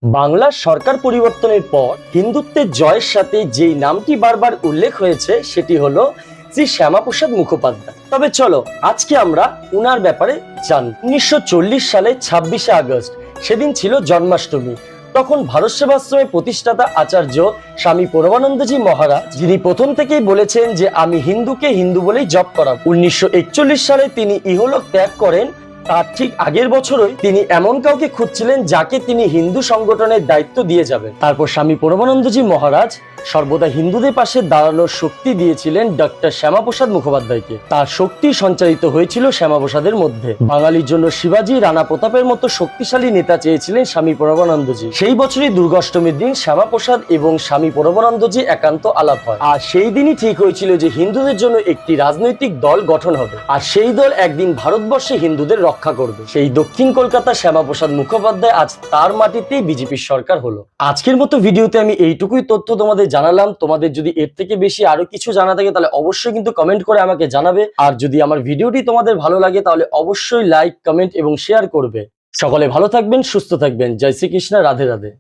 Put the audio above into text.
বাংলার সরকার পরিবর্তনের পর হিন্দুত্বের জয়ের সাথে যেই নামটি বারবার উল্লেখ হয়েছে সেটি হলো শ্রী শ্যামাপ্রসাদ মুখোপাধ্যায়। তবে চলো আজকে আমরা উনার ব্যাপারে জানি। 1940 সালে 26শে আগস্ট সেদিন ছিল জন্মাষ্টমী। তখন ভারত সেবাশ্রমের প্রতিষ্ঠাতা আচার্য স্বামী পরমানন্দজি মহারাজ, যিনি প্রথম থেকেই বলেছেন যে আমি হিন্দুকে হিন্দু বলেই জপ করাব। 1941 সালে তিনি ইহলোক ত্যাগ করেন। তার ঠিক আগের বছরই তিনি এমন কাউকে খুঁজছিলেন যাকে তিনি হিন্দু সংগঠনের দায়িত্ব দিয়ে যাবেন। তারপর স্বামী পরমানন্দজি মহারাজ সর্বদা হিন্দুদের পাশে দাঁড়ানোর শক্তি দিয়েছিলেন ডক্টর শ্যামাপ্রসাদ মুখোপাধ্যায়কে। তার শক্তি সঞ্চারিত হয়েছিল শ্যামাপ্রসাদের মধ্যে। বাঙালির জন্য শিবাজি, রানা প্রতাপের মতো শক্তিশালী নেতা চেয়েছিলেন স্বামী পরমানন্দজি। সেই বছরই দুর্গাষ্টমীর দিন শ্যামাপ্রসাদ এবং স্বামী পরমানন্দজি একান্ত আলাপ হয়। আর সেই দিনই ঠিক হয়েছিল যে হিন্দুদের জন্য একটি রাজনৈতিক দল গঠন হবে, আর সেই দল একদিন ভারতবর্ষে হিন্দুদের রক্ষা করবে। সেই দক্ষিণ কলকাতা শ্যামাপ্রসাদ মুখোপাধ্যায় আজ তার মাটিতেই বিজেপির সরকার হলো। আজকের মতো ভিডিওতে আমি এইটুকুই তথ্য তোমাদের জানালাম। তোমাদের যদি এর থেকে বেশি আরো কিছু জানা থাকে তাহলে অবশ্যই কিন্তু কমেন্ট করে আমাকে জানাবে। আর যদি আমার ভিডিওটি তোমাদের ভালো লাগে তাহলে অবশ্যই লাইক, কমেন্ট এবং শেয়ার করবে। সকলে ভালো থাকবেন, সুস্থ থাকবেন। জয় শ্রীকৃষ্ণ, রাধে রাধে।